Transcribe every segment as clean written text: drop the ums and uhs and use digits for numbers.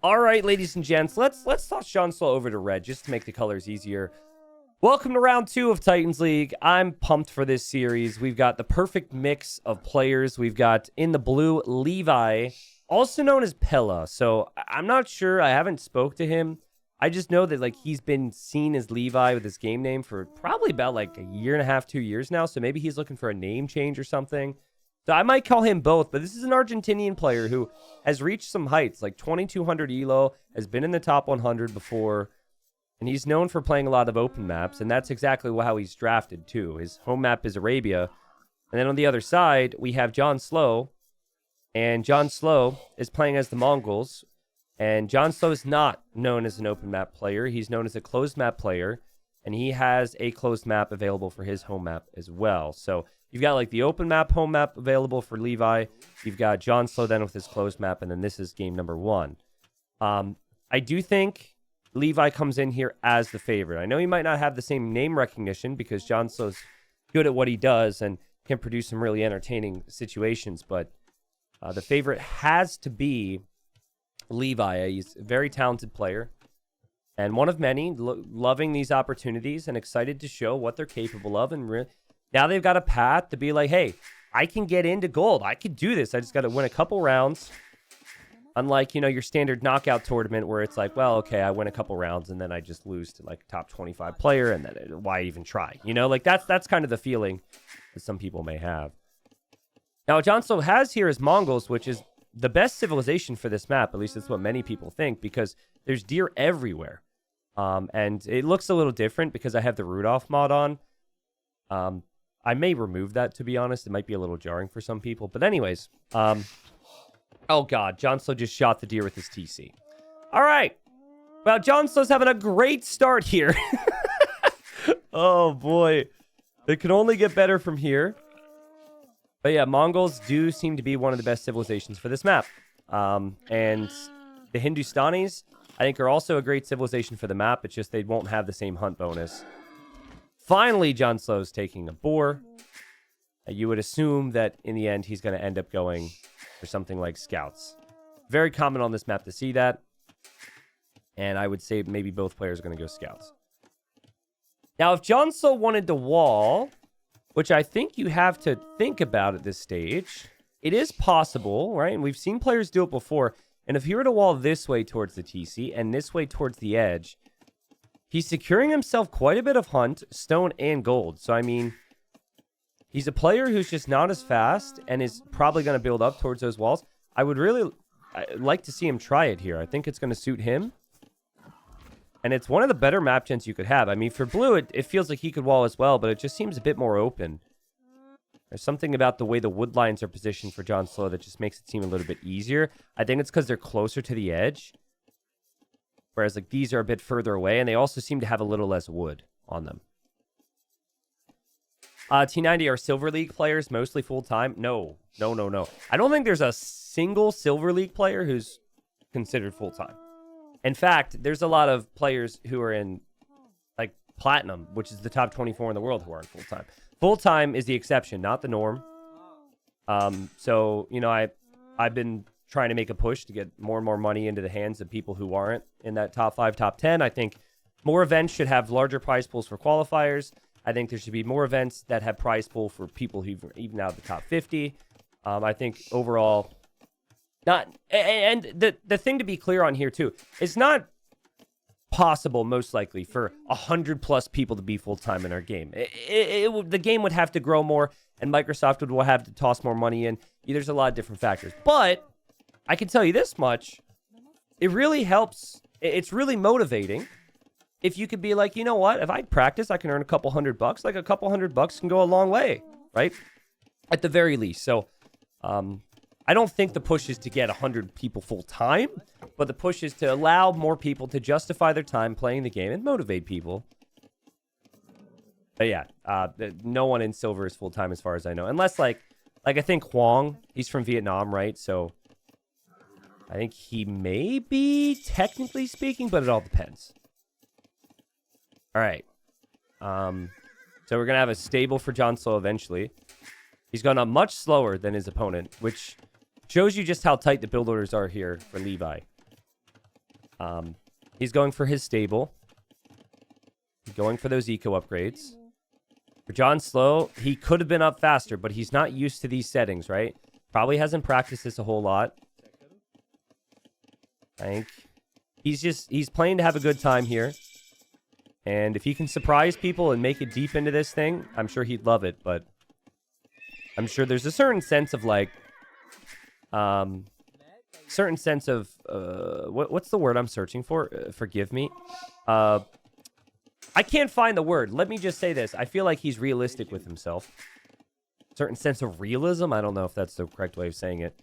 All right, ladies and gents, let's toss JonSlow over to red just to make the colors easier. Welcome to round 2 of Titans League. I'm pumped for this series. We've got the perfect mix of players. We've got in the blue Levi, also known as Pella. So I'm not sure. I haven't spoke to him. I just know that he's been seen as Levi with his game name for probably about a year and a half, 2 years now. So maybe he's looking for a name change or something. So I might call him both, but this is an Argentinian player who has reached some heights, like 2,200 elo, has been in the top 100 before, and he's known for playing a lot of open maps, and that's exactly how he's drafted, too. His home map is Arabia. And then on the other side, we have JonSlow, and JonSlow is playing as the Mongols, and JonSlow is not known as an open map player. He's known as a closed map player, and he has a closed map available for his home map as well. So you've got the open map, home map available for Levi. You've got JonSlow then with his closed map, and then this is game number 1. I do think Levi comes in here as the favorite. I know he might not have the same name recognition because JonSlow's good at what he does and can produce some really entertaining situations, but the favorite has to be Levi. He's a very talented player and one of many, loving these opportunities and excited to show what they're capable of. And now they've got a path to be like, hey, I can get into gold. I could do this. I just got to win a couple rounds. Unlike, your standard knockout tournament where it's like, well, okay, I win a couple rounds and then I just lose to top 25 player and then why even try? That's kind of the feeling that some people may have. Now, JonSlow has here is Mongols, which is the best civilization for this map. At least that's what many people think because there's deer everywhere. And it looks a little different because I have the Rudolph mod on. I may remove that, to be honest. It might be a little jarring for some people. But anyways, oh, God. JonSlow just shot the deer with his TC. All right. Well, JonSlow's having a great start here. Oh, boy. It can only get better from here. But, yeah, Mongols do seem to be one of the best civilizations for this map. And the Hindustanis, I think, are also a great civilization for the map. It's just they won't have the same hunt bonus. Finally, JonSlow's taking a boar. You would assume that in the end, he's going to end up going for something like scouts. Very common on this map to see that. And I would say maybe both players are going to go scouts. Now, if JonSlow wanted to wall, which I think you have to think about at this stage, it is possible, right? And we've seen players do it before. And if he were to wall this way towards the TC and this way towards the edge, he's securing himself quite a bit of hunt, stone, and gold. So, I mean, he's a player who's just not as fast and is probably going to build up towards those walls. I would really like to see him try it here. I think it's going to suit him. And it's one of the better map gens you could have. I mean, for blue, it feels like he could wall as well, but it just seems a bit more open. There's something about the way the wood lines are positioned for JonSlow that just makes it seem a little bit easier. I think it's because they're closer to the edge. Whereas these are a bit further away, and they also seem to have a little less wood on them. T90 are Silver League players, mostly full-time? No. I don't think there's a single Silver League player who's considered full-time. In fact, there's a lot of players who are in Platinum, which is the top 24 in the world, who aren't full-time. Full-time is the exception, not the norm. So, I've been trying to make a push to get more and more money into the hands of people who aren't in that top 5, top 10. I think more events should have larger prize pools for qualifiers. I think there should be more events that have prize pool for people who even out of the top 50. I think overall, the thing to be clear on here too, it's not possible, most likely, for 100+ people to be full-time in our game. The game would have to grow more, and Microsoft would have to toss more money in. There's a lot of different factors. But I can tell you this much. It really helps. It's really motivating. If you could be like, you know what? If I practice, I can earn a couple $100. A couple $100 can go a long way, right? At the very least. So, I don't think the push is to get 100 people full-time, but the push is to allow more people to justify their time playing the game and motivate people. But yeah, no one in Silver is full-time as far as I know. Unless, I think Huang, he's from Vietnam, right? So, I think he may be, technically speaking, but it all depends. All right. So we're going to have a stable for JonSlow eventually. He's gone up much slower than his opponent, which shows you just how tight the build orders are here for Levi. He's going for his stable. Going for those eco upgrades. For JonSlow, he could have been up faster, but he's not used to these settings, right? Probably hasn't practiced this a whole lot. I think he's playing to have a good time here. And if he can surprise people and make it deep into this thing, I'm sure he'd love it. But I'm sure there's a certain sense of like, what's the word I'm searching for? Forgive me. I can't find the word. Let me just say this. I feel like he's realistic with himself. Certain sense of realism. I don't know if that's the correct way of saying it.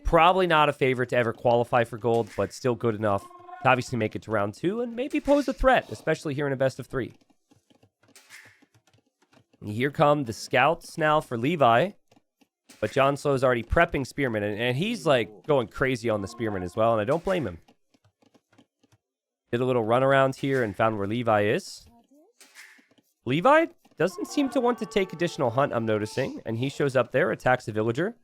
Probably not a favorite to ever qualify for gold, but still good enough to obviously make it to round 2 and maybe pose a threat, especially here in a best of 3. And here come the scouts now for Levi. But JonSlow is already prepping Spearman, and he's like going crazy on the Spearman as well, and I don't blame him. Did a little run around here and found where Levi is. Levi doesn't seem to want to take additional hunt, I'm noticing. And he shows up there, attacks the villager.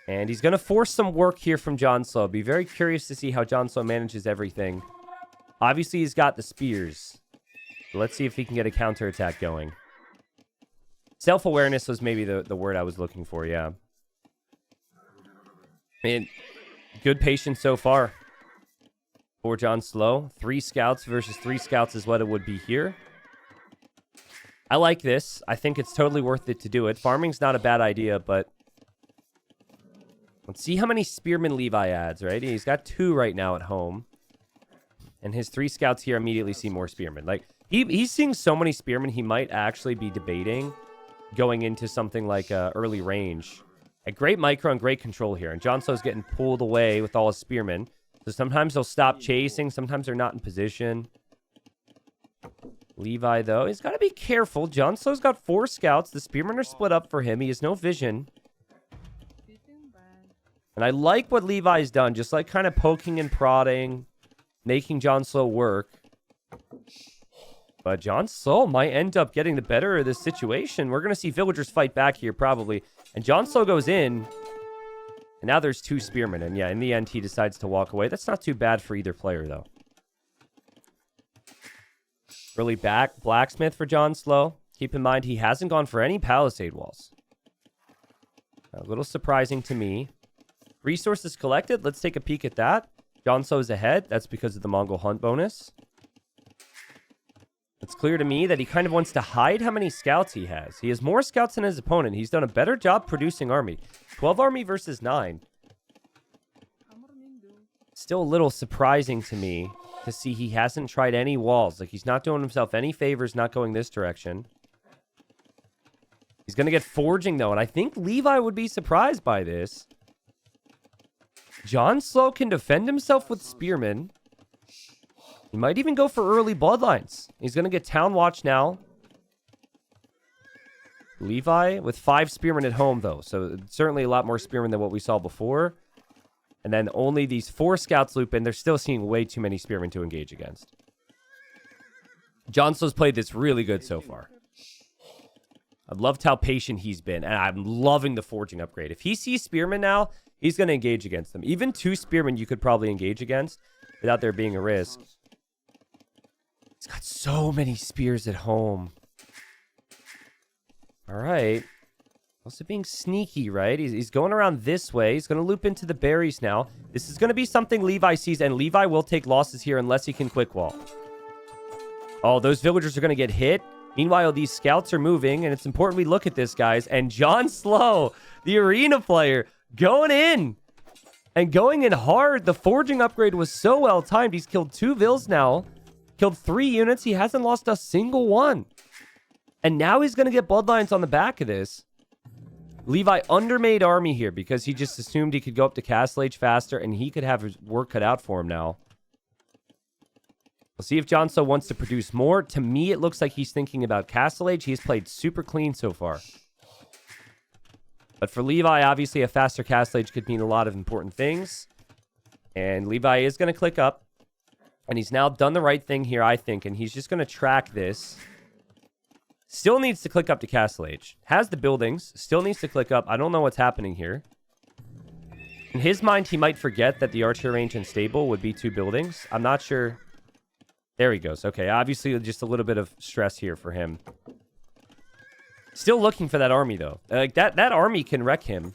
And he's going to force some work here from JonSlow. Be very curious to see how JonSlow manages everything. Obviously, he's got the spears. Let's see if he can get a counterattack going. Self-awareness was maybe the word I was looking for, yeah. And good patience so far for JonSlow. 3 scouts versus 3 scouts is what it would be here. I like this. I think it's totally worth it to do it. Farming's not a bad idea, but let's see how many Spearmen Levi adds, right? He's got 2 right now at home. And his 3 scouts here immediately see more Spearmen. Like, he's seeing so many Spearmen, he might actually be debating going into something like early range. A great micro and great control here. And JonSlow's getting pulled away with all his Spearmen. So sometimes they'll stop chasing. Sometimes they're not in position. Levi, though, he's got to be careful. JonSlow's got 4 scouts. The Spearmen are split up for him. He has no vision. And I like what Levi's done. Just like kind of poking and prodding. Making JonSlow work. But JonSlow might end up getting the better of this situation. We're going to see villagers fight back here, probably. And JonSlow goes in. And now there's 2 Spearmen. And yeah, in the end, he decides to walk away. That's not too bad for either player, though. Really back blacksmith for JonSlow. Keep in mind, he hasn't gone for any palisade walls. A little surprising to me. Resources collected. Let's take a peek at that. JonSlow's ahead. That's because of the Mongol hunt bonus. It's clear to me that he kind of wants to hide how many scouts he has. He has more scouts than his opponent. He's done a better job producing army. 12 army versus 9. Still a little surprising to me to see he hasn't tried any walls. Like, he's not doing himself any favors not going this direction. He's going to get forging, though, and I think Levi would be surprised by this. JonSlow can defend himself with Spearmen. He might even go for early bloodlines. He's going to get Town Watch now. Levi with 5 Spearmen at home, though. So certainly a lot more Spearmen than what we saw before. And then only these 4 scouts loop in. They're still seeing way too many Spearmen to engage against. JonSlow's played this really good so far. I've loved how patient he's been. And I'm loving the forging upgrade. If he sees Spearmen now, he's going to engage against them. Even 2 Spearmen you could probably engage against without there being a risk. He's got so many spears at home. All right. Also being sneaky, right? He's going around this way. He's going to loop into the berries now. This is going to be something Levi sees, and Levi will take losses here unless he can quick wall. Oh, those villagers are going to get hit. Meanwhile, these scouts are moving, and it's important we look at this, guys. And JonSlow, the arena player, going in. And going in hard. The forging upgrade was so well timed. He's killed 2 vills now. Killed 3 units. He hasn't lost a single one. And now he's going to get bloodlines on the back of this. Levi undermade army here because he just assumed he could go up to Castle Age faster and he could have his work cut out for him now. We'll see if JonSlow wants to produce more. To me, it looks like he's thinking about Castle Age. He's played super clean so far. But for Levi, obviously, a faster Castle Age could mean a lot of important things. And Levi is going to click up. And he's now done the right thing here, I think. And he's just going to track this. Still needs to click up to Castle Age. Has the buildings. Still needs to click up. I don't know what's happening here. In his mind, he might forget that the archer range and stable would be 2 buildings. I'm not sure. There he goes. Okay, obviously just a little bit of stress here for him. Still looking for that army, though. Like, that army can wreck him.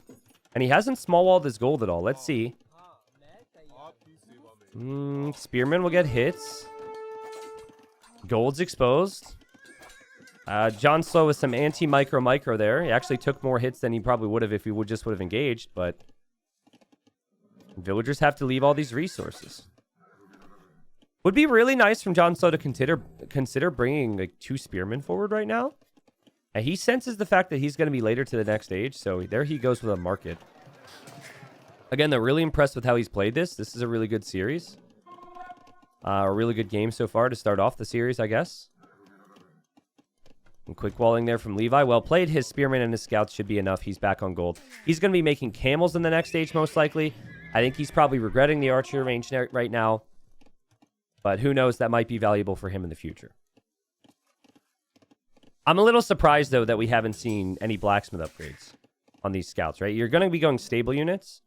And he hasn't small-walled his gold at all. Let's see. Spearman will get hits. Gold's exposed. JonSlow with some anti-micro there. He actually took more hits than he probably would have if he would have engaged, but villagers have to leave all these resources. Would be really nice from JonSlow to consider bringing like 2 spearmen forward right now. And he senses the fact that he's going to be later to the next stage, so there he goes with a market. Again, they're really impressed with how he's played this. This is a really good series. A really good game so far to start off the series, I guess. And quick walling there from Levi. Well played. His spearmen and his scouts should be enough. He's back on gold. He's going to be making camels in the next stage, most likely. I think he's probably regretting the archer range right now. But who knows? That might be valuable for him in the future. I'm a little surprised, though, that we haven't seen any blacksmith upgrades on these scouts, right? You're going to be going stable units.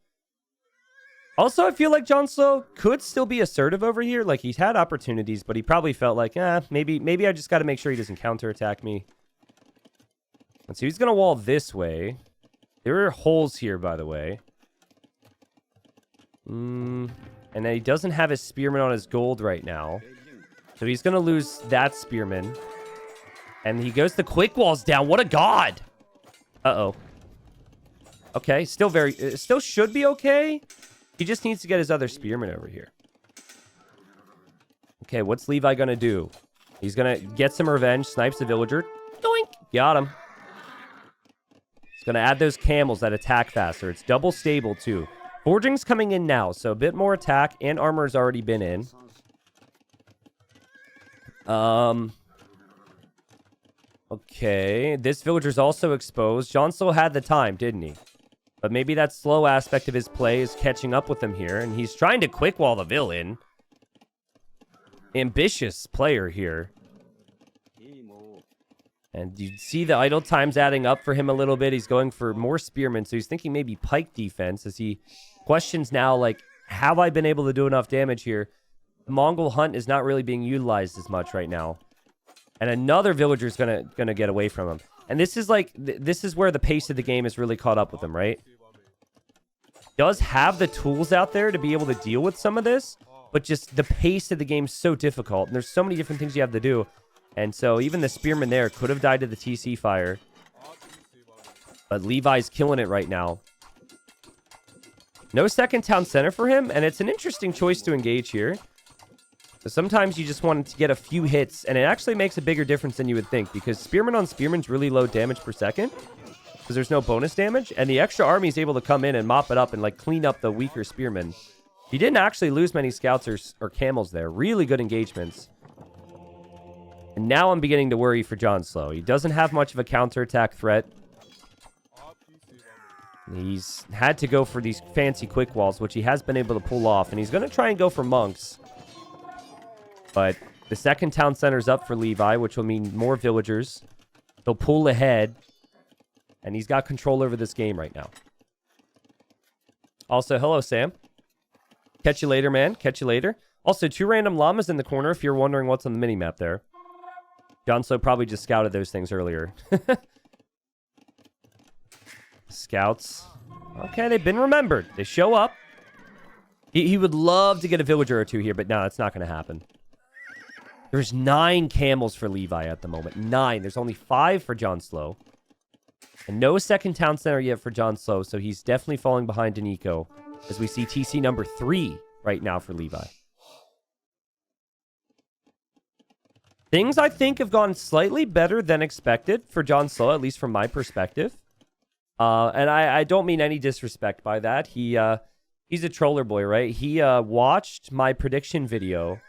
Also, I feel like JonSlow could still be assertive over here. Like, he's had opportunities, but he probably felt like, maybe I just got to make sure he doesn't counterattack me. And so he's going to wall this way. There are holes here, by the way. And then he doesn't have his spearman on his gold right now. So he's going to lose that spearman. And he goes the quick walls down. What a god! Uh-oh. Okay, still should be okay. He just needs to get his other spearman over here. Okay, what's Levi gonna do? He's gonna get some revenge, snipes the villager. Doink! Got him. He's gonna add those camels that attack faster. It's double stable, too. Forging's coming in now, so a bit more attack, and armor's already been in. Okay, this villager's also exposed. JonSlow had the time, didn't he? But maybe that slow aspect of his play is catching up with him here, and he's trying to quick wall the villain. Ambitious player here. And you see the idle times adding up for him a little bit. He's going for more spearmen, so he's thinking maybe pike defense as he questions now, like, have I been able to do enough damage here? The Mongol hunt is not really being utilized as much right now. And another villager's gonna get away from him. And this is like, this is where the pace of the game is really caught up with him, right? Does have the tools out there to be able to deal with some of this, but just the pace of the game is so difficult. And there's so many different things you have to do. And so even the spearman there could have died to the TC fire. But Levi's killing it right now. No second town center for him, and it's an interesting choice to engage here. So sometimes you just want to get a few hits, and it actually makes a bigger difference than you would think, because spearman on spearman's really low damage per second, because there's no bonus damage, and the extra army is able to come in and mop it up and like clean up the weaker spearmen. He didn't actually lose many scouts or camels there. Really good engagements. And now I'm beginning to worry for JonSlow. He doesn't have much of a counterattack threat. He's had to go for these fancy quick walls, which he has been able to pull off, and he's going to try and go for monks. But the second town center's up for Levi, which will mean more villagers. He'll pull ahead. And he's got control over this game right now. Also, hello, Sam. Catch you later, man. Catch you later. Also, 2 random llamas in the corner if you're wondering what's on the minimap there. JonSlow probably just scouted those things earlier. Scouts. Okay, they've been remembered. They show up. He would love to get a villager or 2 here, but no, it's not going to happen. There's 9 camels for Levi at the moment. 9. There's only 5 for JonSlow. And no second town center yet for JonSlow, so he's definitely falling behind Danico, as we see TC number 3 right now for Levi. Things, I think, have gone slightly better than expected for JonSlow, at least from my perspective. And I don't mean any disrespect by that. He's a troller boy, right? He watched my prediction video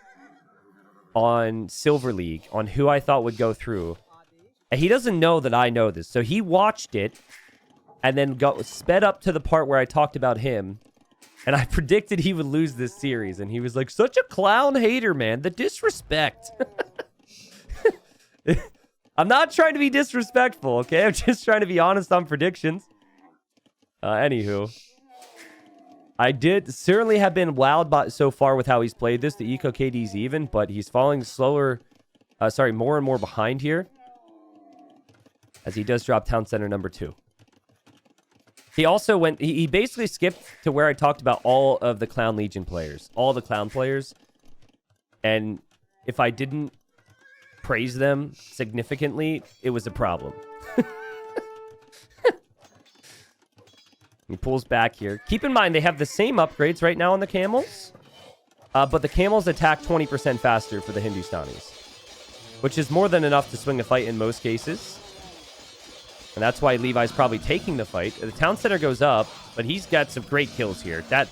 on Silver League on who I thought would go through. And he doesn't know that I know this. So he watched it and then sped up to the part where I talked about him. And I predicted he would lose this series. And he was like, such a clown hater, man. The disrespect. I'm not trying to be disrespectful, okay? I'm just trying to be honest on predictions. Anywho. I did certainly have been wowed by so far with how he's played this. The eco KD's even, but he's falling slower. More and more behind here. As he does drop town center number 2. He also went... He basically skipped to where I talked about all of the Clown Legion players. All the Clown players. And if I didn't praise them significantly, it was a problem. He pulls back here. Keep in mind, they have the same upgrades right now on the camels. But the camels attack 20% faster for the Hindustanis. Which is more than enough to swing a fight in most cases. And that's why Levi's probably taking the fight. The town center goes up, but he's got some great kills here. That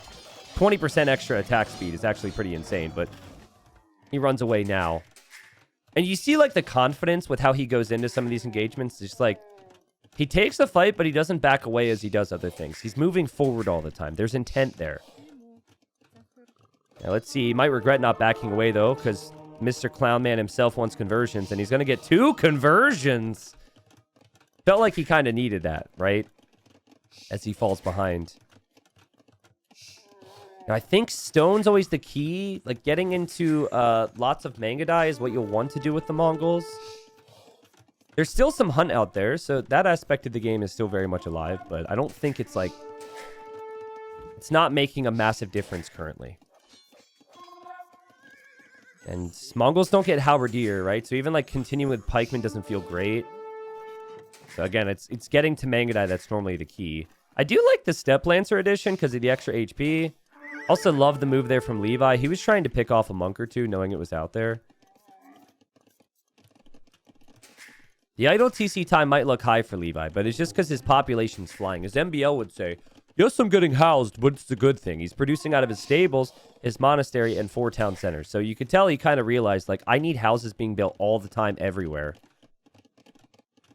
20% extra attack speed is actually pretty insane, but he runs away now. And you see, like, the confidence with how he goes into some of these engagements. Just like, he takes the fight, but he doesn't back away as he does other things. He's moving forward all the time. There's intent there. Now, let's see. He might regret not backing away, though, because Mr. Clownman himself wants conversions, and he's going to get 2 conversions. Felt like he kind of needed that, right? As he falls behind. Now, I think stone's always the key. Like, getting into lots of Mangadai is what you'll want to do with the Mongols. There's still some hunt out there, so that aspect of the game is still very much alive, but I don't think it's like... It's not making a massive difference currently. And Mongols don't get halberdier, right? So even, like, continuing with pikemen doesn't feel great. So again, it's getting to Mangadai that's normally the key. I do like the Step Lancer edition because of the extra HP. Also love the move there from Levi. He was trying to pick off a monk or two, knowing it was out there. The idle TC time might look high for Levi, but it's just because his population's flying. As MBL would say, yes, I'm getting housed, but it's a good thing. He's producing out of his stables, his monastery, and 4 town centers. So you could tell he kind of realized, like, I need houses being built all the time everywhere.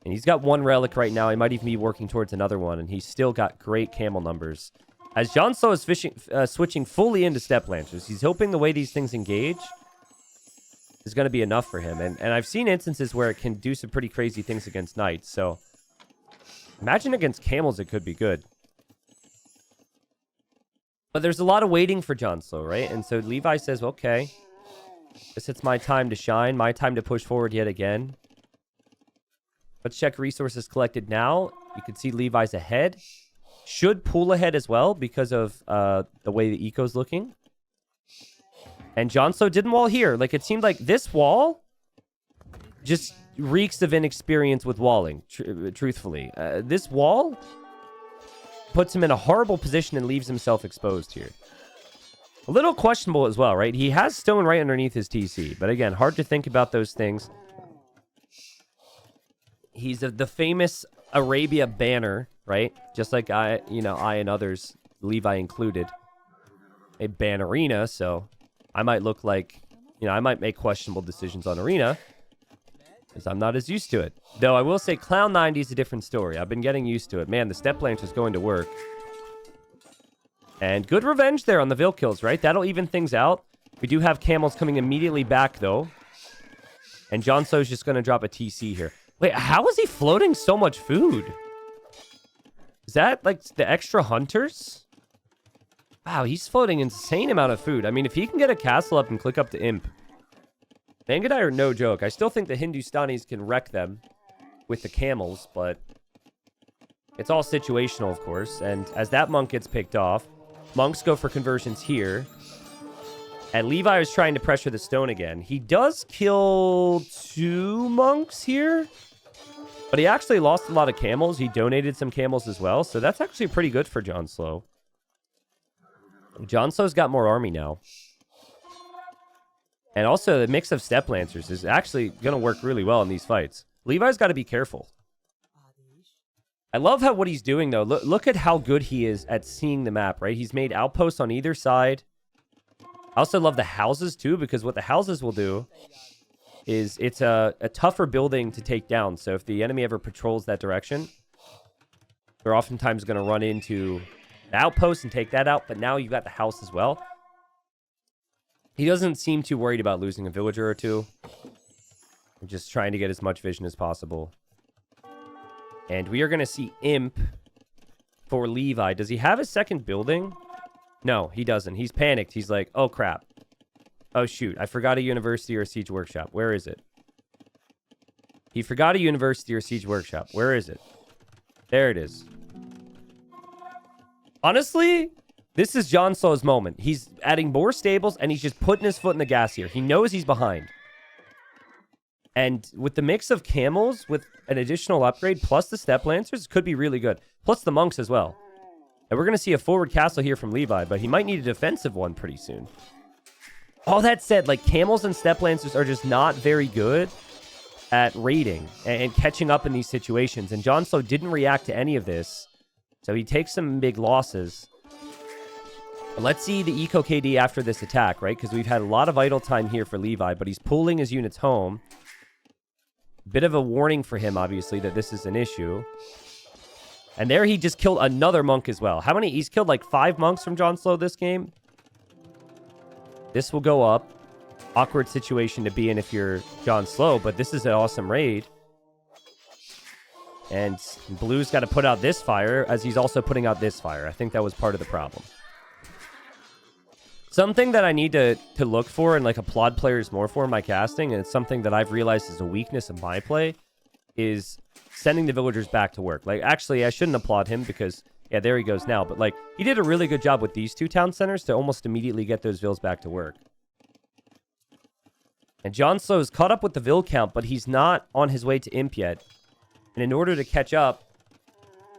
And he's got 1 relic right now. He might even be working towards another one, and he's still got great camel numbers. As JonSlow is switching fully into Step Lancers, he's hoping the way these things engage is going to be enough for him. And I've seen instances where it can do some pretty crazy things against knights. So imagine against camels it could be good. But there's a lot of waiting for JonSlow, right? And so Levi says, okay, guess it's my time to shine, my time to push forward yet again. Let's check resources collected now. You can see Levi's ahead. Should pull ahead as well because of the way the eco's looking. And JonSlow didn't wall here. Like, it seemed like this wall just reeks of inexperience with walling, truthfully. This wall puts him in a horrible position and leaves himself exposed here. A little questionable as well, right? He has stone right underneath his TC. But again, hard to think about those things. He's the famous Arabia banner, right? Just like I and others, Levi included, a ban arena. So I might look like, I might make questionable decisions on arena because I'm not as used to it. Though I will say Clown 90 is a different story. I've been getting used to it. Man, the Step Lancer is going to work. And good revenge there on the Vil kills, right? That'll even things out. We do have camels coming immediately back, though. And JonSlow's just going to drop a TC here. Wait, how is he floating so much food? Is that, like, the extra hunters? Wow, he's floating an insane amount of food. I mean, if he can get a castle up and click up to Imp. Mangadai are no joke. I still think the Hindustanis can wreck them with the camels, but it's all situational, of course. And as that monk gets picked off, monks go for conversions here. And Levi is trying to pressure the stone again. He does kill 2 monks here. But he actually lost a lot of camels. He donated some camels as well. So that's actually pretty good for JonSlow. JonSlow's got more army now. And also, the mix of Step Lancers is actually going to work really well in these fights. Levi's got to be careful. I love how what he's doing, though. Look at how good he is at seeing the map, right? He's made outposts on either side. I also love the houses, too, because what the houses will do is it's a tougher building to take down. So if the enemy ever patrols that direction, they're oftentimes going to run into the outpost and take that out. But now you've got the house as well. He doesn't seem too worried about losing a villager or two. Just trying to get as much vision as possible. And we are going to see Imp for Levi. Does he have a second building? No, he doesn't. He's panicked. He's like, oh, crap. Oh, shoot. I forgot a university or a siege workshop. Where is it? He forgot a university or siege workshop. Where is it? There it is. Honestly, this is JonSlow's moment. He's adding more stables, and he's just putting his foot in the gas here. He knows he's behind. And with the mix of camels, with an additional upgrade, plus the step lancers, could be really good. Plus the monks as well. And we're going to see a forward castle here from Levi, but he might need a defensive one pretty soon. All that said, like, camels and step lancers are just not very good at raiding and catching up in these situations. And JonSlow didn't react to any of this, so he takes some big losses. Let's see the Eco KD after this attack, right? Because we've had a lot of idle time here for Levi, but he's pulling his units home. Bit of a warning for him, obviously, that this is an issue. And there he just killed another monk as well. How many? He's killed like 5 monks from JonSlow this game. This will go up. Awkward situation to be in if you're JonSlow, but this is an awesome raid. And Blue's got to put out this fire as he's also putting out this fire. I think that was part of the problem. Something that I need to look for and like applaud players more for in my casting, and it's something that I've realized is a weakness of my play, is sending the villagers back to work. Like, actually, I shouldn't applaud him because, yeah, there he goes now. But, like, he did a really good job with these 2 town centers to almost immediately get those vills back to work. And JonSlow's caught up with the vill count, but he's not on his way to imp yet. And in order to catch up,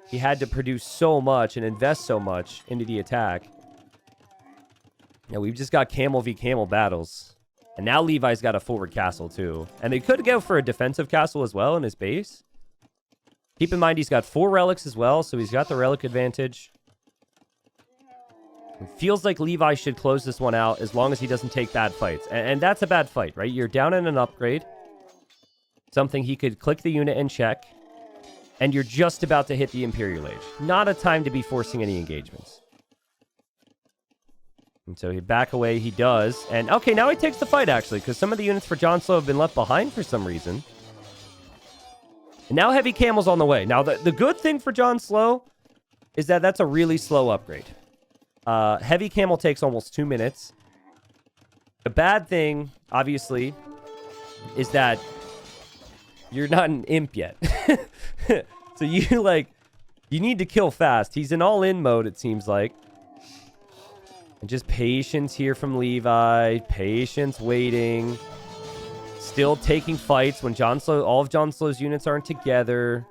he had to produce so much and invest so much into the attack. Yeah, we've just got camel v camel battles. And now Levi's got a forward castle, too. And they could go for a defensive castle as well in his base. Keep in mind, he's got 4 relics as well, so he's got the relic advantage. It feels like Levi should close this one out as long as he doesn't take bad fights. And that's a bad fight, right? You're down in an upgrade. Something he could click the unit and check. And you're just about to hit the Imperial Age. Not a time to be forcing any engagements. And so he back away, he does. And okay, now he takes the fight, actually, because some of the units for JonSlow have been left behind for some reason. And now heavy camel's on the way. Now, the good thing for JonSlow is that that's a really slow upgrade. Heavy camel takes almost 2 minutes. The bad thing, obviously, is that you're not an imp yet. So you need to kill fast. He's in all-in mode, it seems like. And just patience here from Levi. Patience waiting. Still taking fights when all of JonSlow's units aren't together.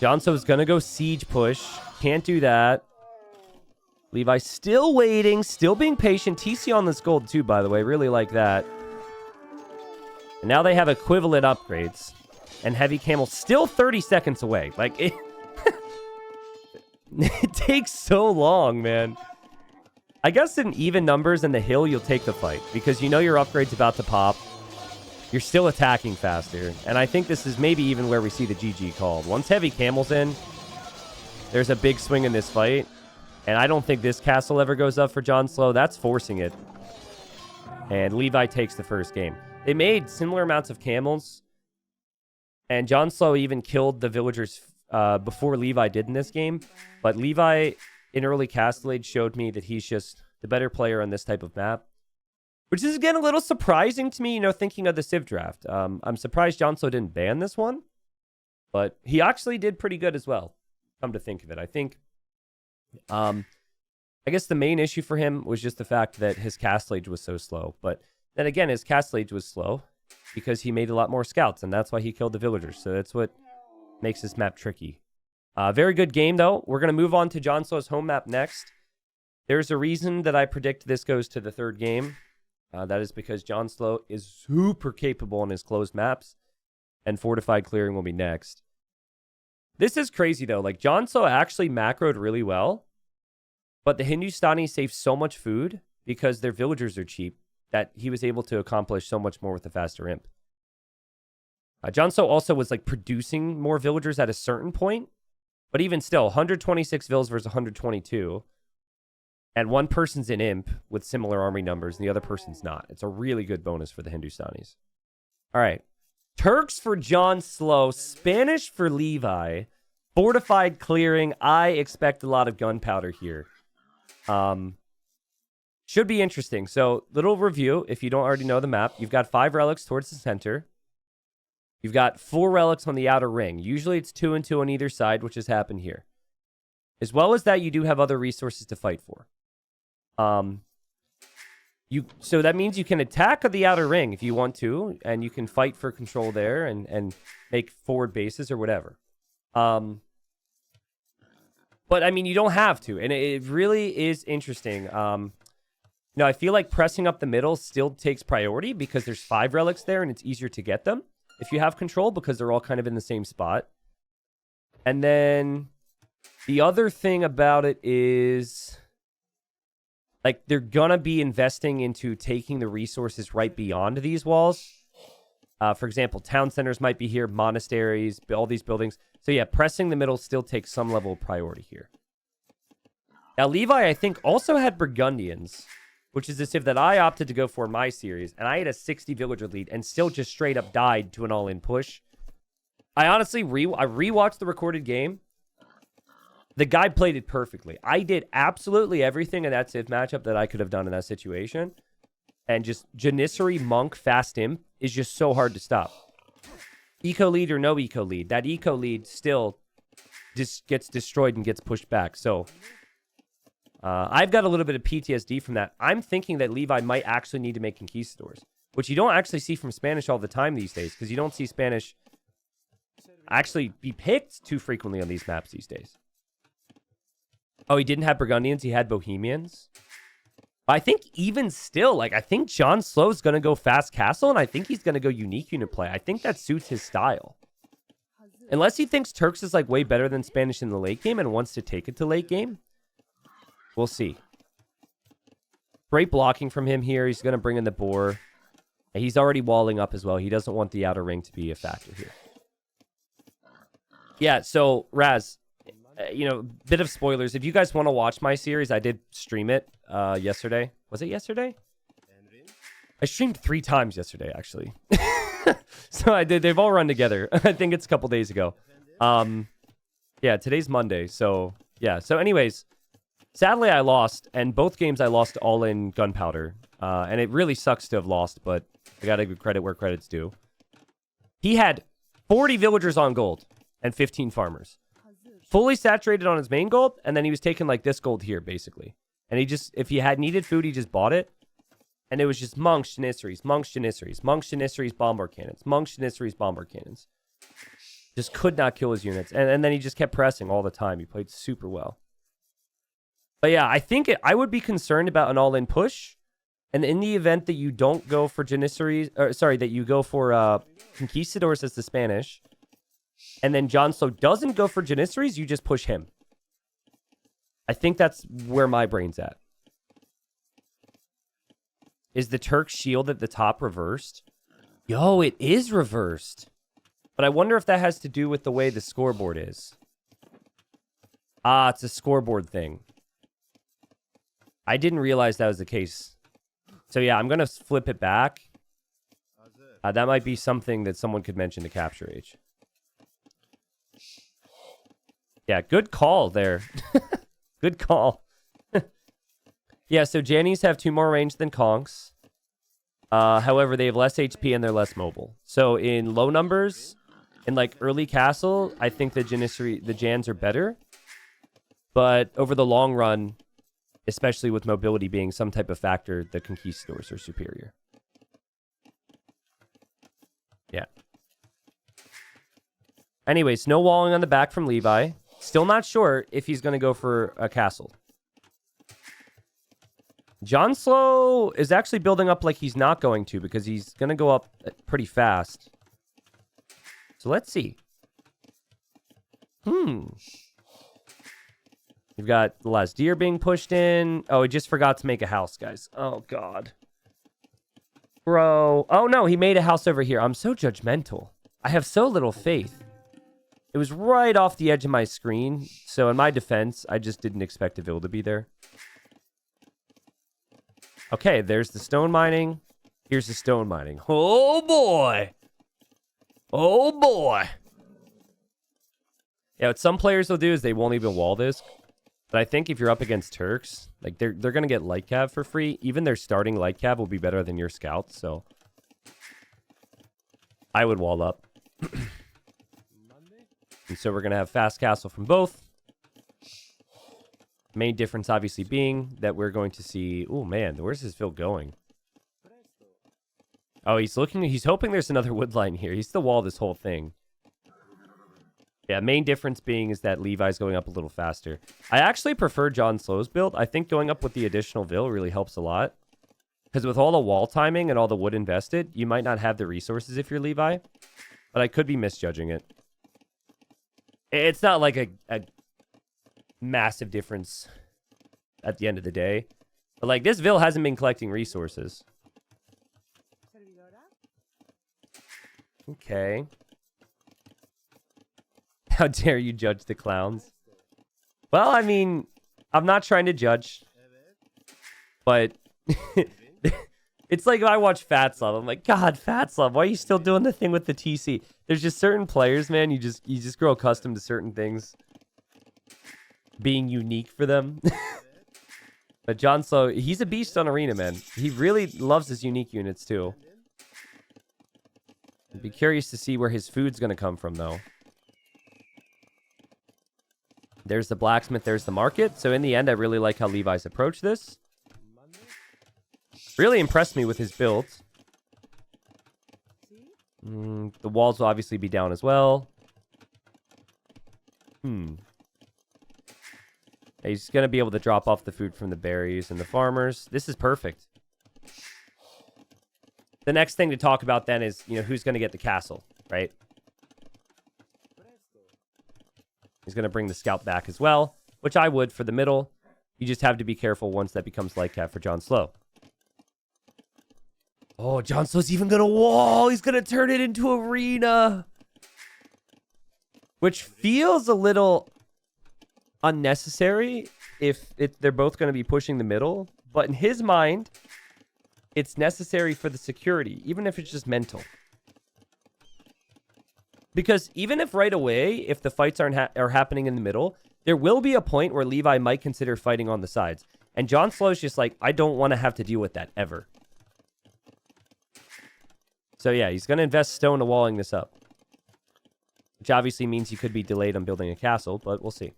JonSlow's gonna go siege push. Can't do that. Levi still waiting, still being patient. TC on this gold too, by the way. Really like that. And now they have equivalent upgrades. And Heavy Camel still 30 seconds away. Like, it, it takes so long, man. I guess in even numbers in the hill, you'll take the fight. Because you know your upgrade's about to pop. You're still attacking faster. And I think this is maybe even where we see the GG called. Once Heavy Camel's in, there's a big swing in this fight. And I don't think this castle ever goes up for JonSlow. That's forcing it. And Levi takes the first game. They made similar amounts of camels. And JonSlow even killed the villagers before Levi did in this game. But Levi, in early Castle Age, showed me that he's just the better player on this type of map. Which is, again, a little surprising to me, you know, thinking of the Civ draft. I'm surprised JonSlow didn't ban this one. But he actually did pretty good as well, come to think of it. I think, I guess the main issue for him was just the fact that his Castle Age was so slow. But then again, his Castle Age was slow because he made a lot more scouts, and that's why he killed the villagers. So that's what makes this map tricky. Very good game, though. We're going to move on to JonSlow's home map next. There's a reason that I predict this goes to the third game. That is because JonSlow is super capable in his closed maps, and Fortified clearing will be next. This is crazy, though. Like, JonSlow actually macroed really well, but the Hindustani saved so much food because their villagers are cheap that he was able to accomplish so much more with the faster imp. JonSlow also was, like, producing more villagers at a certain point, but even still, 126 vills versus 122. And one person's an imp with similar army numbers, and the other person's not. It's a really good bonus for the Hindustanis. All right. Turks for JonSlow, Spanish for Levi, Fortified clearing. I expect a lot of gunpowder here. Should be interesting. So, little review, if you don't already know the map. You've got 5 relics towards the center. You've got 4 relics on the outer ring. Usually it's 2 and 2 on either side, which has happened here. As well as that, you do have other resources to fight for. So that means you can attack the outer ring if you want to, and you can fight for control there and make forward bases or whatever. But I mean, you don't have to, and it really is interesting. I feel like pressing up the middle still takes priority because there's 5 relics there, and it's easier to get them if you have control because they're all kind of in the same spot. And then the other thing about it is, like, they're gonna be investing into taking the resources right beyond these walls. For example, town centers might be here, monasteries, all these buildings. So yeah, pressing the middle still takes some level of priority here. Now, Levi, I think, also had Burgundians, which is a civ that I opted to go for in my series, and I had a 60 villager lead and still just straight up died to an all-in push. I honestly, I rewatched the recorded game. The guy played it perfectly. I did absolutely everything in that civ matchup that I could have done in that situation. And just Janissary, Monk, Fast Imp is just so hard to stop. Eco lead or no eco lead. That eco lead still just gets destroyed and gets pushed back. So I've got a little bit of PTSD from that. I'm thinking that Levi might actually need to make conquistadors, which you don't actually see from Spanish all the time these days because you don't see Spanish actually be picked too frequently on these maps these days. Oh, he didn't have Burgundians. He had Bohemians. I think even still, like, I think JonSlow is going to go fast castle, and I think he's going to go unique unit play. I think that suits his style. Unless he thinks Turks is, like, way better than Spanish in the late game and wants to take it to late game. We'll see. Great blocking from him here. He's going to bring in the boar. And he's already walling up as well. He doesn't want the outer ring to be a factor here. Yeah, so, Raz, bit of spoilers. If you guys want to watch my series, I did stream it yesterday. Was it yesterday? I streamed 3 times yesterday, actually. So I did. They've all run together. I think it's a couple days ago. Yeah, today's Monday. So, yeah. So anyways, sadly, I lost. And both games I lost all in gunpowder. And it really sucks to have lost, but I got to give credit where credit's due. He had 40 villagers on gold and 15 farmers. Fully saturated on his main gold, and then he was taking like this gold here, basically. And he just, if he had needed food, he just bought it. And it was just monks, janissaries, monks, janissaries, monks, janissaries, bombard cannons, monks, janissaries, bombard cannons. Just could not kill his units. And then he just kept pressing all the time. He played super well. But yeah, I think I would be concerned about an all-in push. And in the event that you don't go for janissaries, or sorry, that you go for conquistadors as the Spanish, and then JonSlow doesn't go for janissaries, you just push him. I think that's where my brain's at. Is the Turk shield at the top reversed? Yo, it is reversed. But I wonder if that has to do with the way the scoreboard is. Ah, it's a scoreboard thing. I didn't realize that was the case. So yeah, I'm going to flip it back. That might be something that someone could mention to Capture Age. Yeah, good call there. Good call. Yeah, so Jannies have 2 more range than Conks. However, they have less HP and they're less mobile. So in low numbers, in like early castle, I think the Jans are better. But over the long run, especially with mobility being some type of factor, the conquistadors are superior. Yeah. Anyways, no walling on the back from Levi. Still not sure if he's going to go for a castle. JonSlow is actually building up like he's not going to because he's going to go up pretty fast. So let's see. You've got the last deer being pushed in. Oh, he just forgot to make a house, guys. Oh, God. Bro. Oh, no, he made a house over here. I'm so judgmental. I have so little faith. It was right off the edge of my screen. So in my defense, I just didn't expect a vill to be there. Okay, there's the stone mining. Here's the stone mining. Oh, boy. Oh, boy. Yeah, what some players will do is they won't even wall this. But I think if you're up against Turks, like they're gonna get light cav for free. Even their starting light cav will be better than your scouts. So I would wall up. And so we're gonna have fast castle from both. Main difference obviously being that we're going to see. Oh man, where's his Phil going? Oh, he's looking. He's hoping there's another wood line here. He's still wall this whole thing. Yeah, main difference being is that Levi's going up a little faster. I actually prefer JonSlow's build. I think going up with the additional Vil really helps a lot. Because with all the wall timing and all the wood invested, you might not have the resources if you're Levi. But I could be misjudging it. It's not like a massive difference at the end of the day. But like this Vil hasn't been collecting resources. Okay. How dare you judge the clowns? Well, I mean, I'm not trying to judge. But it's like if I watch Fatslov, I'm like, God, Fatslov, why are you still doing the thing with the TC? There's just certain players, man, you just grow accustomed to certain things being unique for them. But JonSlow, he's a beast on Arena, man. He really loves his unique units, too. I'd be curious to see where his food's going to come from, though. There's the blacksmith, there's the market. So in the end, I really like how Levi's approached this. Really impressed me with his build. The walls will obviously be down as well. He's going to be able to drop off the food from the berries and the farmers. This is perfect. The next thing to talk about then is, you know, who's going to get the castle, right? He's going to bring the scout back as well, which I would for the middle. You just have to be careful once that becomes light cap for JonSlow. Oh, JonSlow's even going to wall. He's going to turn it into arena. Which feels a little unnecessary if they're both going to be pushing the middle. But in his mind, it's necessary for the security, even if it's just mental. Because even if right away, if the fights are happening in the middle, there will be a point where Levi might consider fighting on the sides. And JonSlow's just like, I don't want to have to deal with that ever. So yeah, he's going to invest stone to walling this up. Which obviously means he could be delayed on building a castle, but we'll see.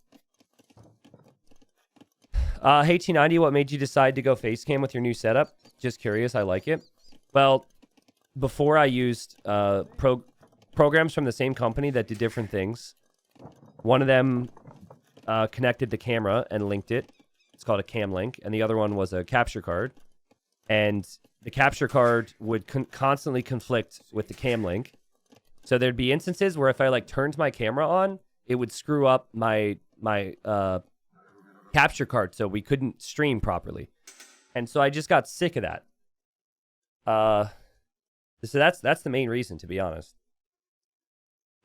Hey T90, what made you decide to go face cam with your new setup? Just curious, I like it. Well, before I used programs from the same company that did different things. One of them connected the camera and linked it. It's called a cam link. And the other one was a capture card. And the capture card would constantly conflict with the cam link. So there'd be instances where if I like turned my camera on, it would screw up my capture card, so we couldn't stream properly. And so I just got sick of that. So that's the main reason, to be honest.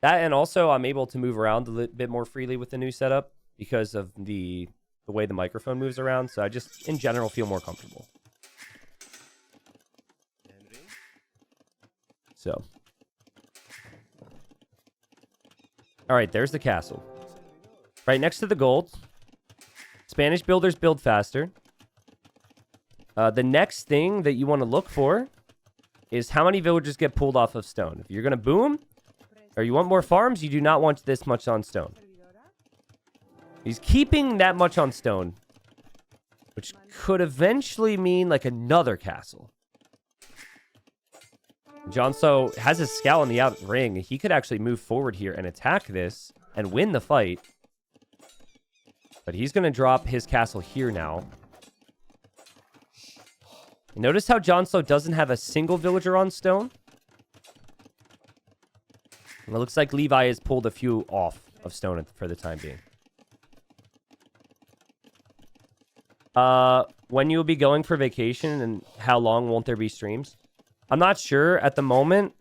That, and also I'm able to move around a little bit more freely with the new setup because of the way the microphone moves around. So I just, in general, feel more comfortable. So. All right, there's the castle. Right next to the gold. Spanish builders build faster. The next thing that you want to look for is how many villagers get pulled off of stone. If you're going to boom, or you want more farms, you do not want this much on stone. He's keeping that much on stone, which could eventually mean like another castle. JonSlow has a scout on the out ring. He could actually move forward here and attack this and win the fight. But he's going to drop his castle here now. Notice how JonSlow doesn't have a single villager on stone. And it looks like Levi has pulled a few off of stone for the time being. When you'll be going for vacation and how long won't there be streams? I'm not sure at the moment.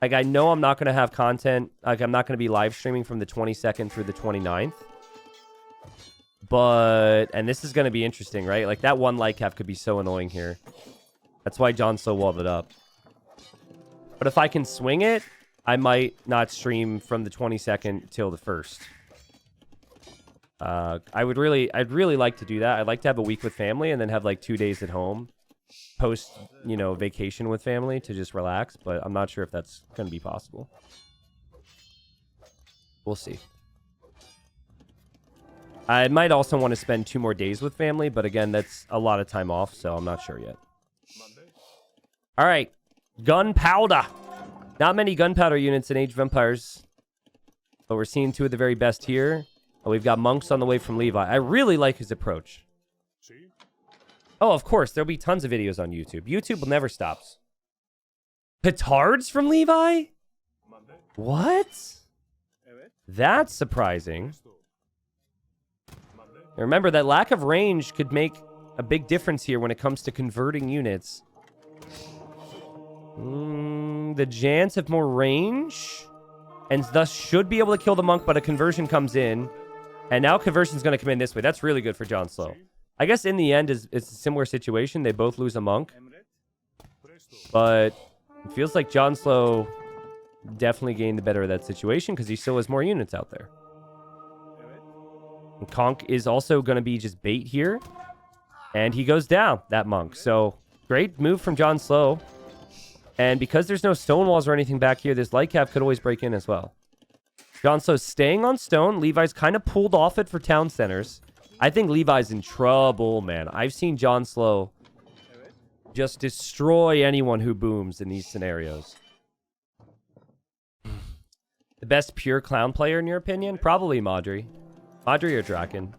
Like, I know I'm not going to have content. Like, I'm not going to be live streaming from the 22nd through the 29th. But, and this is going to be interesting, right? Like, that one light cap could be so annoying here. That's why JonSlow walled it up. But if I can swing it, I might not stream from the 22nd till the 1st. I'd really like to do that. I'd like to have a week with family and then have like 2 days at home post, vacation with family to just relax. But I'm not sure if that's going to be possible. We'll see. I might also want to spend 2 more days with family, but again, that's a lot of time off, so I'm not sure yet. All right, gunpowder. Not many gunpowder units in Age of Empires, but we're seeing 2 of the very best here. Oh, we've got monks on the way from Levi. I really like his approach. Oh, of course, there'll be tons of videos on YouTube. YouTube will never stop. Petards from Levi? What? That's surprising. Remember, that lack of range could make a big difference here when it comes to converting units. The Jans have more range, and thus should be able to kill the monk, but a conversion comes in. And now conversion's going to come in this way. That's really good for JonSlow. I guess in the end, it's a similar situation. They both lose a monk. But it feels like JonSlow definitely gained the better of that situation because he still has more units out there. And Conk is also going to be just bait here. And he goes down, that monk. So, great move from JonSlow. And because there's no stone walls or anything back here, this light cap could always break in as well. JonSlow's staying on stone. Levi's kind of pulled off it for town centers. I think Levi's in trouble, man. I've seen JonSlow just destroy anyone who booms in these scenarios. The best pure clown player, in your opinion? Probably Madri. Madri or Draken.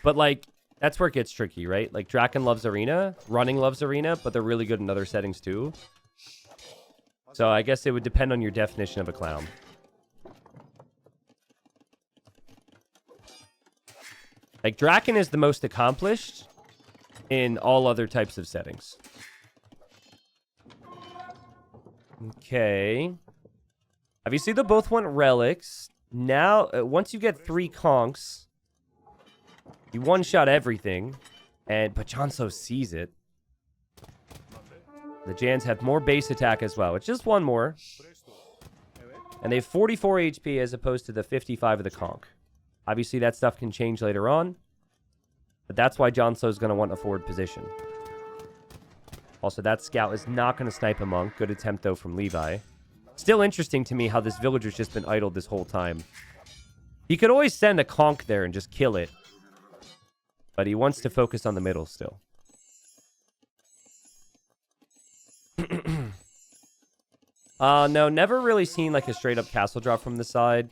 But, like, that's where it gets tricky, right? Like, Draken loves Arena. Running loves Arena, but they're really good in other settings, too. So, I guess it would depend on your definition of a clown. Like, Draken is the most accomplished in all other types of settings. Okay. Obviously, they both want relics. Now, once you get 3 conks, you one-shot everything. But JonSlow sees it. The Jans have more base attack as well. It's just 1 more. And they have 44 HP as opposed to the 55 of the conk. Obviously, that stuff can change later on. But that's why JonSlow is going to want a forward position. Also, that scout is not going to snipe a monk. Good attempt, though, from Levi. Still interesting to me how this villager's just been idled this whole time. He could always send a conk there and just kill it. But he wants to focus on the middle still. No, never really seen like a straight-up castle drop from the side.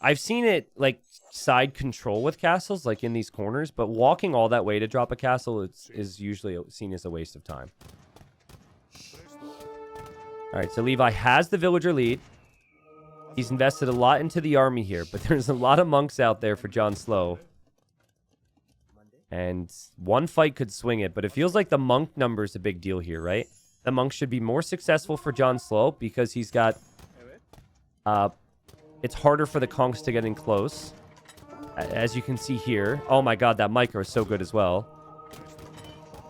I've seen it, like, side control with castles, like in these corners, but walking all that way to drop a castle is usually seen as a waste of time. All right, so Levi has the villager lead. He's invested a lot into the army here, but there's a lot of monks out there for JonSlow. And 1 fight could swing it, but it feels like the monk number is a big deal here, right? The monk should be more successful for JonSlow because he's got... it's harder for the conks to get in close. As you can see here. Oh my god, that micro is so good as well.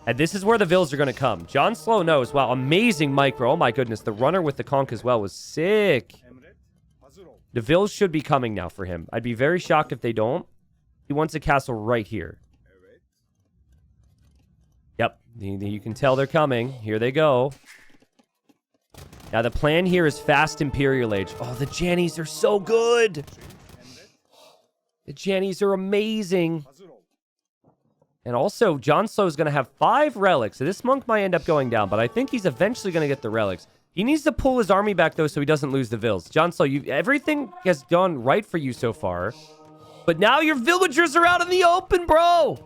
And this is where the vills are going to come. JonSlow knows. Wow, amazing micro. Oh my goodness, the runner with the conk as well was sick. The vills should be coming now for him. I'd be very shocked if they don't. He wants a castle right here. Yep, you can tell they're coming. Here they go. Now, the plan here is fast Imperial Age. Oh, the Jannies are so good. The Jannies are amazing. And also, JonSlow is going to have 5 relics. So this monk might end up going down, but I think he's eventually going to get the relics. He needs to pull his army back, though, so he doesn't lose the vills. JonSlow, everything has gone right for you so far. But now your villagers are out in the open, bro.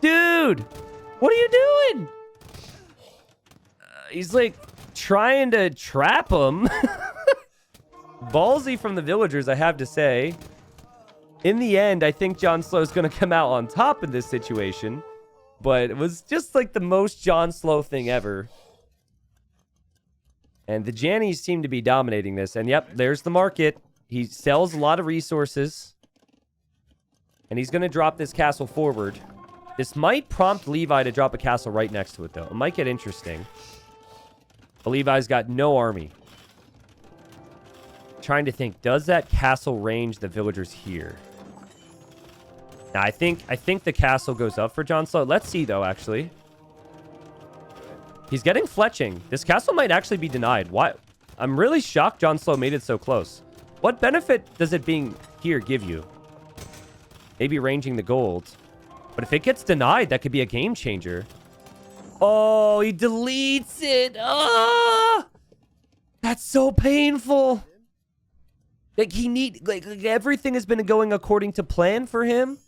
Dude, what are you doing? He's like trying to trap him. Ballsy from the villagers, I have to say. In the end, I think JonSlow is going to come out on top in this situation. But it was just like the most JonSlow thing ever. And the Jannies seem to be dominating this. And yep, there's the market. He sells a lot of resources. And he's going to drop this castle forward. This might prompt Levi to drop a castle right next to it, though. It might get interesting. But Levi's got no army. trying to think, does that castle range the villagers here? Now, I think the castle goes up for JonSlow. Let's see, though, actually. He's getting fletching. This castle might actually be denied. Why? I'm really shocked JonSlow made it so close. What benefit does it being here give you? Maybe ranging the gold. But if it gets denied, that could be a game changer. Oh, he deletes it. Ah! That's so painful. Like, like everything has been going according to plan for him.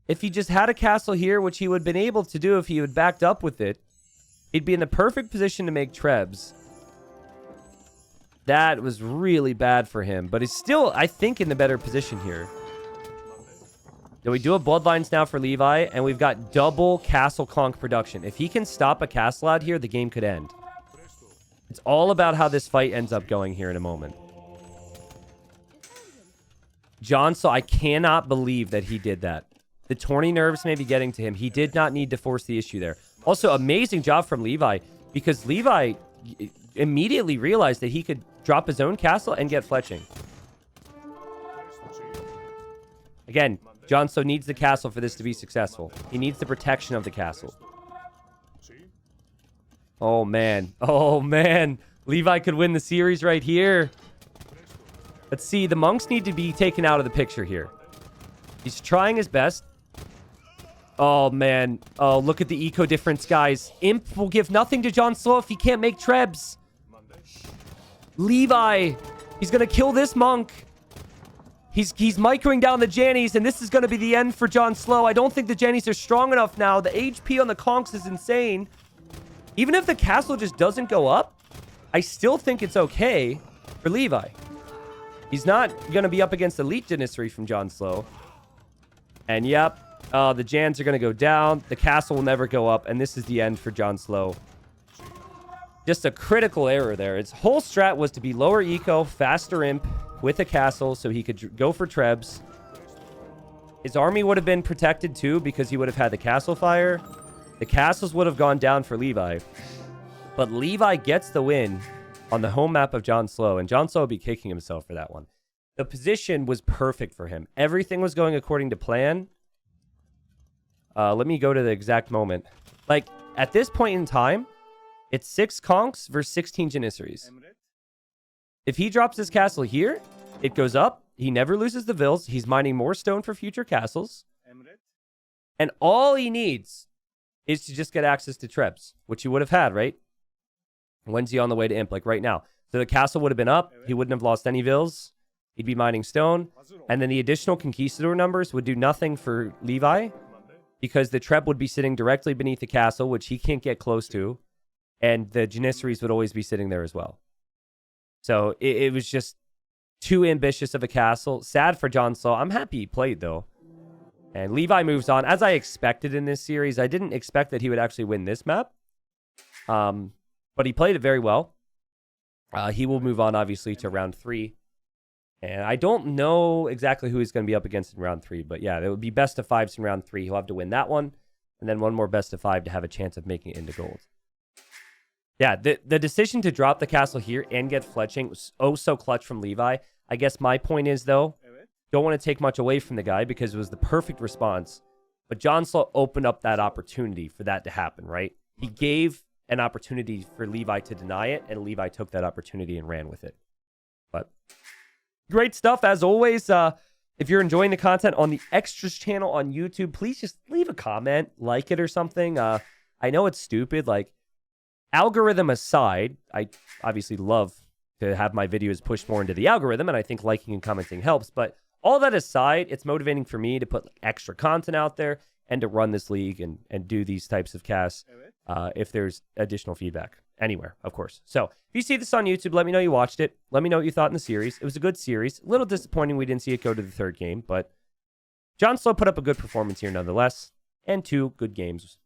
If he just had a castle here, which he would have been able to do if he had backed up with it, he'd be in the perfect position to make trebs. That was really bad for him, but he's still, I think, in the better position here. So we do have bloodlines now for Levi, and we've got double castle conk production. If he can stop a castle out here, the game could end. It's all about how this fight ends up going here in a moment. JonSlow, I cannot believe that he did that. The tourney nerves may be getting to him. He did not need to force the issue there. Also, amazing job from Levi, because Levi immediately realized that he could drop his own castle and get fletching. Again, JonSlow needs the castle for this to be successful. He needs the protection of the castle. Oh, man. Oh, man. Levi could win the series right here. Let's see. The monks need to be taken out of the picture here. He's trying his best. Oh, man. Oh, look at the eco difference, guys. Imp will give nothing to JonSlow if he can't make trebs. Levi. He's going to kill this monk. He's microing down the Jannies, and this is going to be the end for JonSlow. I don't think the Jannies are strong enough now. The HP on the conks is insane. Even if the castle just doesn't go up, I still think it's okay for Levi. He's not going to be up against elite Janissary from JonSlow. And yep, the Jans are going to go down. The castle will never go up, and this is the end for JonSlow. Just a critical error there. His whole strat was to be lower eco, faster imp with a castle so he could go for trebs. His army would have been protected too because he would have had the castle fire. The castles would have gone down for Levi. But Levi gets the win on the home map of JonSlow, and JonSlow will be kicking himself for that one. The position was perfect for him. Everything was going according to plan. Let me go to the exact moment. Like, at this point in time, it's 6 conks versus 16 Janissaries. If he drops his castle here, it goes up. He never loses the vills. He's mining more stone for future castles. And all he needs is to just get access to trebs, which he would have had, right? When's he on the way to imp? Like right now. So the castle would have been up. He wouldn't have lost any vills. He'd be mining stone. And then the additional conquistador numbers would do nothing for Levi because the treb would be sitting directly beneath the castle, which he can't get close to. And the Janissaries would always be sitting there as well. So it was just too ambitious of a castle. Sad for JonSlow. I'm happy he played, though. And Levi moves on. As I expected in this series, I didn't expect that he would actually win this map. But he played it very well. He will move on, obviously, to round 3. And I don't know exactly who he's going to be up against in round 3. But yeah, it would be best of 5s in round 3. He'll have to win that one. And then one more best of 5 to have a chance of making it into gold. Yeah, the decision to drop the castle here and get fletching was oh so clutch from Levi. I guess my point is, though, don't want to take much away from the guy because it was the perfect response. But JonSlow opened up that opportunity for that to happen, right? He gave an opportunity for Levi to deny it, and Levi took that opportunity and ran with it. But great stuff, as always. If you're enjoying the content on the Extras channel on YouTube, please just leave a comment, like it or something. I know it's stupid, like, algorithm aside, I obviously love to have my videos pushed more into the algorithm, and I think liking and commenting helps. But all that aside, it's motivating for me to put extra content out there and to run this league and do these types of casts if there's additional feedback anywhere, of course. So if you see this on YouTube, let me know you watched it. Let me know what you thought in the series. It was a good series. A little disappointing we didn't see it go to the 3rd game, but JonSlow put up a good performance here nonetheless, and 2 good games